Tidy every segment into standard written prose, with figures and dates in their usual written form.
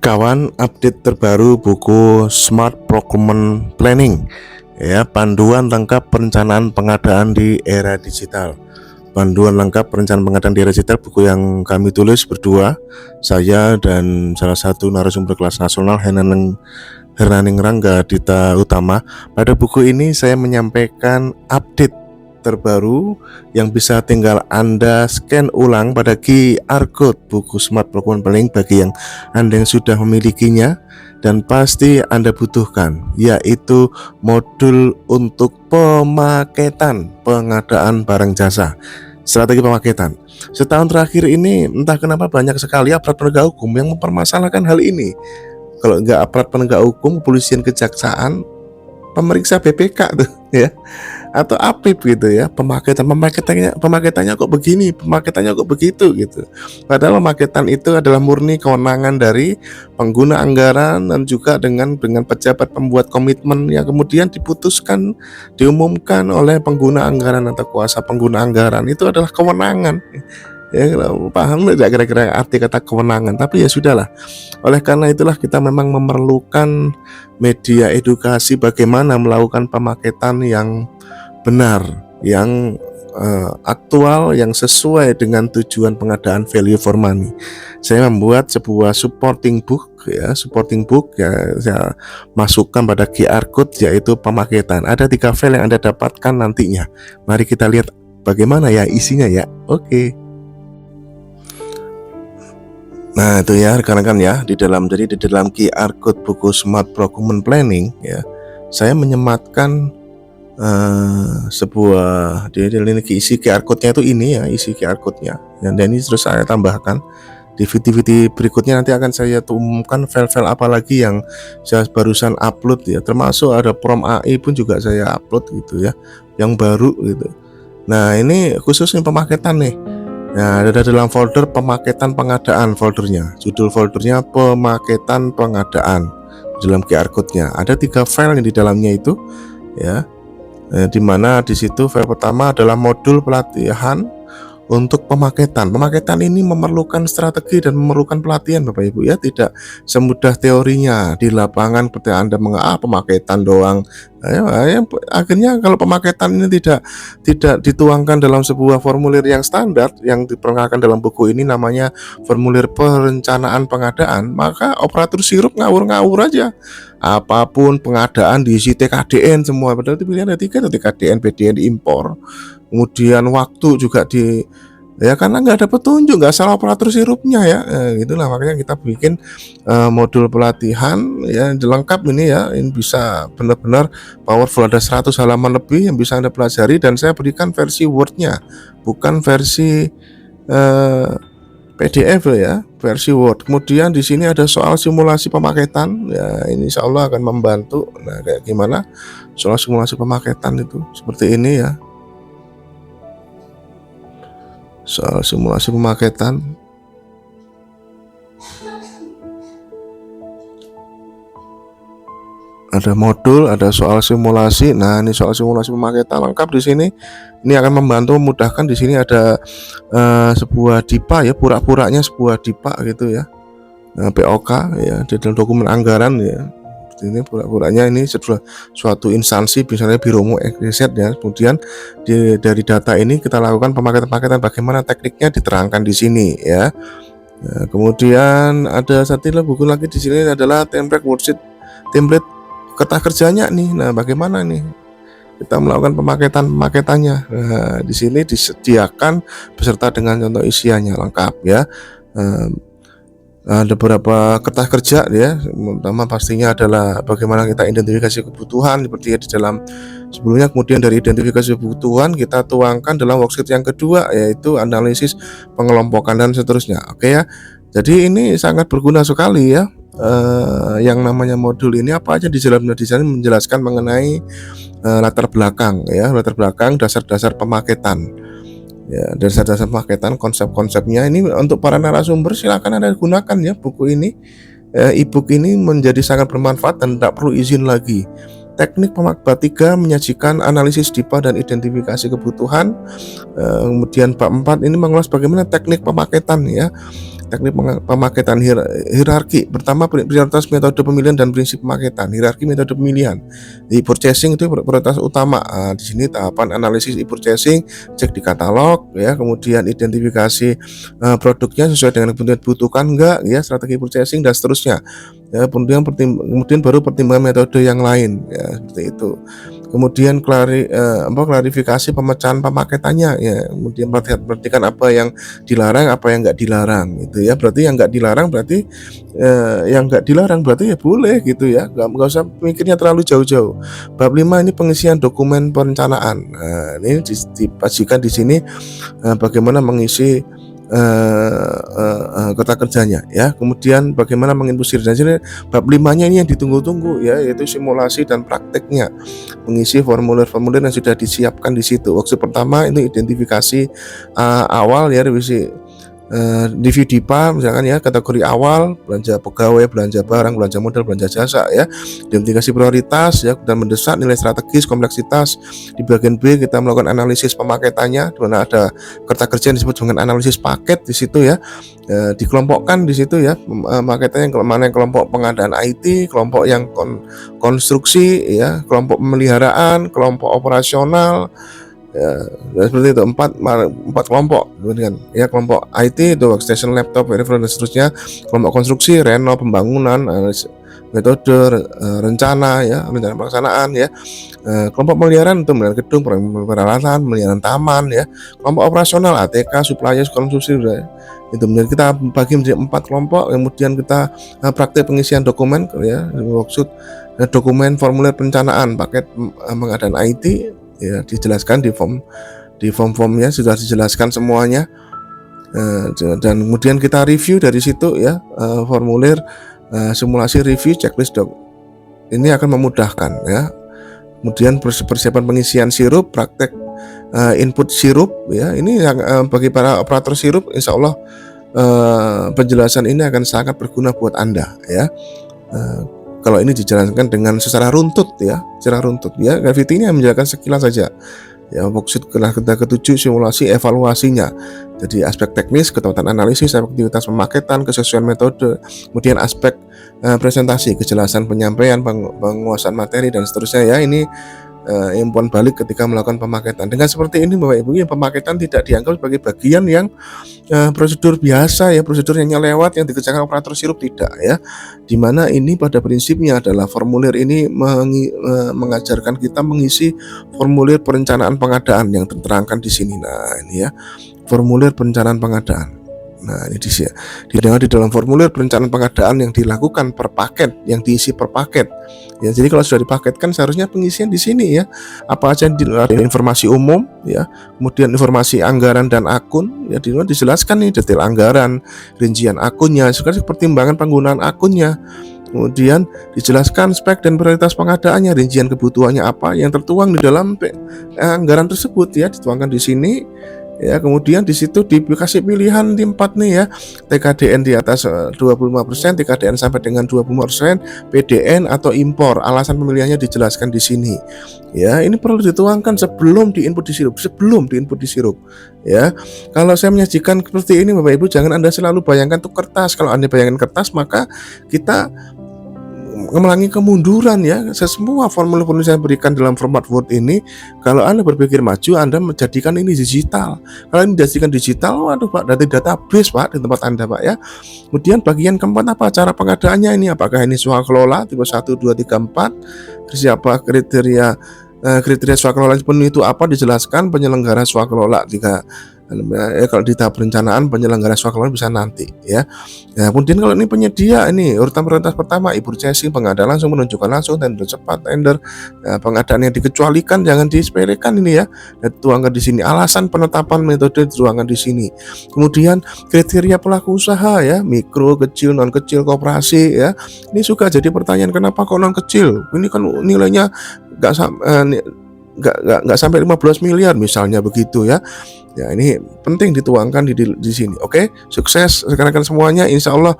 kawan, update terbaru buku Smart Procurement Planning, ya, panduan lengkap perencanaan pengadaan di era digital. Panduan lengkap perencanaan pengadaan di era digital, buku yang kami tulis berdua, saya dan salah satu narasumber kelas nasional Hernaning Rangga Dita Utama. Pada buku ini saya menyampaikan update terbaru yang bisa tinggal Anda scan ulang pada QR code buku Smart Procurement Planning bagi yang Anda yang sudah memilikinya dan pasti Anda butuhkan, yaitu modul untuk pemaketan pengadaan barang jasa. Strategi pemaketan. Setahun terakhir ini entah kenapa banyak sekali aparat penegak hukum yang mempermasalahkan hal ini. Kalau enggak aparat penegak hukum, kepolisian, kejaksaan, pemeriksa BPK tuh ya, atau APIP gitu ya, pemaketannya kok begini, pemaketannya kok begitu gitu. Padahal pemaketan itu adalah murni kewenangan dari pengguna anggaran dan juga dengan pejabat pembuat komitmen yang kemudian diumumkan oleh pengguna anggaran atau kuasa pengguna anggaran. Itu adalah kewenangan. Ya, paham tidak kira-kira arti kata kewenangan? Tapi ya sudahlah. Oleh karena itulah kita memang memerlukan media edukasi bagaimana melakukan pemaketan yang benar, yang aktual, yang sesuai dengan tujuan pengadaan value for money. Saya membuat sebuah supporting book ya, saya masukkan pada QR code yaitu pemaketan. Ada 3 file yang Anda dapatkan nantinya. Mari kita lihat bagaimana ya isinya ya. Oke. Nah itu ya rekan-rekan ya, di dalam QR code buku Smart Procurement Planning ya, saya menyematkan sebuah isi QR code-nya itu ini ya, isi QR code-nya. Dan ini terus saya tambahkan di video berikutnya, nanti akan saya umumkan file-file apa lagi yang saya barusan upload ya, termasuk ada prom AI pun juga saya upload gitu ya, yang baru gitu. Nah ini khususnya pemaketan nih. Nah, ada dalam folder pemaketan pengadaan foldernya. Judul foldernya pemaketan pengadaan. Dalam QR code-nya ada 3 file yang di dalamnya itu ya. Di mana di situ file pertama adalah modul pelatihan untuk pemaketan. Pemaketan ini memerlukan strategi dan memerlukan pelatihan Bapak Ibu ya, tidak semudah teorinya di lapangan seperti Anda pemaketan doang. Akhirnya kalau pemaketan ini tidak dituangkan dalam sebuah formulir yang standar yang diperkenalkan dalam buku ini, namanya formulir perencanaan pengadaan, maka operator sirup ngawur-ngawur aja. Apapun pengadaan diisi TKDN semua, padahal itu pilihan ada 3, TKDN, BDN impor. Kemudian waktu juga ya karena nggak ada petunjuk, nggak salah operator sirupnya ya, gitulah makanya kita bikin modul pelatihan ya lengkap ini ya, ini bisa benar-benar powerful, ada 100 halaman lebih yang bisa Anda pelajari dan saya berikan versi Word-nya, bukan versi PDF ya, versi Word. Kemudian di sini ada soal simulasi pemaketan ya, ini insya Allah akan membantu. Nah kayak gimana soal simulasi pemaketan itu seperti ini ya. Soal simulasi pemaketan ada modul, ada soal simulasi. Nah ini soal simulasi pemaketan lengkap di sini. Ini akan membantu memudahkan. Di sini ada sebuah DIPA ya, pura-puranya sebuah DIPA gitu ya, POK ya, di dalam dokumen anggaran ya. Ini pura-puranya ini suatu instansi, misalnya Biromo Riset ya. Kemudian dari data ini kita lakukan pemaketan bagaimana tekniknya diterangkan di sini ya. Nah, kemudian ada satu buku lagi di sini adalah template worksheet, template kertas kerjanya nih. Nah bagaimana nih kita melakukan pemaketannya. Nah, di sini disediakan beserta dengan contoh isiannya lengkap ya. Ada beberapa kertas kerja ya. Pertama pastinya adalah bagaimana kita identifikasi kebutuhan seperti di dalam sebelumnya. Kemudian dari identifikasi kebutuhan kita tuangkan dalam worksheet yang kedua, yaitu analisis, pengelompokan dan seterusnya. Oke ya. Jadi ini sangat berguna sekali ya. Yang namanya modul ini apa aja di dalam menjelaskan mengenai latar belakang ya, dasar-dasar pemaketan. Ya, dasar-dasar pemaketan, konsep-konsepnya ini untuk para narasumber silakan Anda gunakan ya buku ini. E-book ini menjadi sangat bermanfaat dan tidak perlu izin lagi. Teknik bab 3 menyajikan analisis DIPA dan identifikasi kebutuhan. Kemudian bab 4 ini mengulas bagaimana teknik pemaketan ya. teknik pemaketan hierarki. Pertama, prioritas metode pemilihan dan prinsip pemaketan. Hierarki metode pemilihan. Di purchasing itu prioritas utama. Di sini tahapan analisis e-purchasing, cek di katalog ya, kemudian identifikasi produknya sesuai dengan kebutuhan dibutuhkan enggak ya, strategi purchasing dan seterusnya. Ya, kemudian baru pertimbangan metode yang lain ya, seperti itu. Kemudian klarifikasi pemecahan pemaketannya ya, kemudian perhatikan apa yang dilarang, apa yang nggak dilarang gitu ya. Berarti yang nggak dilarang berarti yang nggak dilarang berarti ya boleh gitu ya, nggak usah mikirnya terlalu jauh-jauh. Bab 5 ini pengisian dokumen perencanaan. Nah, ini dipastikan di sini bagaimana mengisi kota kerjanya ya. Kemudian bagaimana menginput diri. Dan sini bab 5-nya ini yang ditunggu-tunggu ya, yaitu simulasi dan prakteknya, mengisi formulir-formulir yang sudah disiapkan di situ. Workshop pertama itu identifikasi awal ya, revisi review DIPA misalkan ya, kategori awal, belanja pegawai, belanja barang, belanja modal, belanja jasa ya, identifikasi prioritas ya, dan mendesak, nilai strategis, kompleksitas. Di bagian B kita melakukan analisis pemaketannya, di mana ada kerta kerja yang disebut dengan analisis paket di situ ya. Dikelompokkan di situ ya, paketannya yang mana, yang kelompok pengadaan IT, kelompok yang konstruksi ya, kelompok pemeliharaan, kelompok operasional ya, seperti itu, empat kelompok dengan ya, kelompok IT itu workstation, laptop, peripheral dan seterusnya, kelompok konstruksi, renov, pembangunan, metode, rencana ya, rencana pelaksanaan ya, kelompok pemeliharaan untuk pemeliharaan gedung, peralatan, pemeliharaan taman ya, kelompok operasional ATK, supplier, konsumsi ya. Itu menjadi kita bagi menjadi 4 kelompok, kemudian kita praktek pengisian dokumen ya, maksud dokumen formulir perencanaan paket pengadaan IT ya, dijelaskan di form-formnya sudah dijelaskan semuanya, dan kemudian kita review dari situ ya, formulir simulasi review checklist ini akan memudahkan ya. Kemudian persiapan pengisian sirup, praktek input sirup ya, ini yang bagi para operator sirup, insya Allah penjelasan ini akan sangat berguna buat Anda ya. Kalau ini dijelaskan dengan secara runtut ya, Gravity ini menjelaskan sekilas saja. Ya, maksud kita ketujuh simulasi evaluasinya. Jadi aspek teknis, ketepatan analisis, efektivitas pemaketan, kesesuaian metode, kemudian aspek presentasi, kejelasan penyampaian, penguasaan materi dan seterusnya ya. Ini impuan balik ketika melakukan pemaketan. Dengan seperti ini Bapak Ibu, yang pemaketan tidak dianggap sebagai bagian yang prosedur biasa ya, prosedur yang lewat yang dikerjakan operator sirup, tidak ya. Dimana ini pada prinsipnya adalah formulir ini mengajarkan kita mengisi formulir perencanaan pengadaan yang terterangkan di sini. Nah, ini ya, formulir perencanaan pengadaan. Nah, ini di dalam formulir perencanaan pengadaan yang dilakukan per paket, yang diisi per paket. Ya, jadi kalau sudah dipaketkan seharusnya pengisian di sini ya. Apa aja ada informasi umum ya, kemudian informasi anggaran dan akun ya, dijelaskan nih detail anggaran, rincian akunnya, sekarang pertimbangan penggunaan akunnya. Kemudian dijelaskan spek dan prioritas pengadaannya, rincian kebutuhannya apa yang tertuang di dalam anggaran tersebut ya, dituangkan di sini. Ya, kemudian di situ dikasih pilihan di 4 nih ya, TKDN di atas 25%, TKDN sampai dengan 25%, PDN atau impor. Alasan pemilihannya dijelaskan di sini. Ya, ini perlu dituangkan sebelum diinput di sirup, ya. Kalau saya menyajikan seperti ini Bapak Ibu, jangan Anda selalu bayangkan tuh kertas. Kalau Anda bayangkan kertas, maka kita mengulangi kemunduran ya. Semua formulir saya berikan dalam format Word ini, kalau Anda berpikir maju, Anda menjadikan ini digital. Kalau ini dijadikan digital, waduh Pak, dari database Pak di tempat Anda Pak ya. Kemudian bagian keempat apa? Cara pengadaannya ini, apakah ini swakelola tipe 1, 2, 3, 4? Siapa kriteria swakelola penuh itu apa, dijelaskan. Penyelenggara swakelola jika kalau di tahap perencanaan penyelenggara swakelola bisa nanti ya. Nah, kemudian kalau ini penyedia, ini urutan prioritas pertama e-purchasing, pengadaan langsung, menunjukkan langsung, tender cepat, tender. Nah, pengadaan yang dikecualikan jangan disepelekan ini ya. Dituangkan di sini. Alasan penetapan metode dituangkan di sini. Kemudian kriteria pelaku usaha ya, mikro, kecil, non kecil, koperasi ya. Ini suka jadi pertanyaan, kenapa kok non kecil? Ini kan nilainya nggak sampai 15 miliar misalnya begitu ya. Ya, ini penting dituangkan di sini. Oke, sukses rekan-rekan semuanya. Insya Allah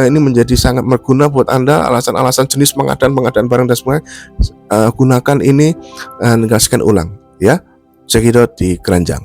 ini menjadi sangat berguna buat Anda. Alasan-alasan jenis pengadaan barang dan semuanya, gunakan ini, negasikan ulang ya. Cekidot di keranjang.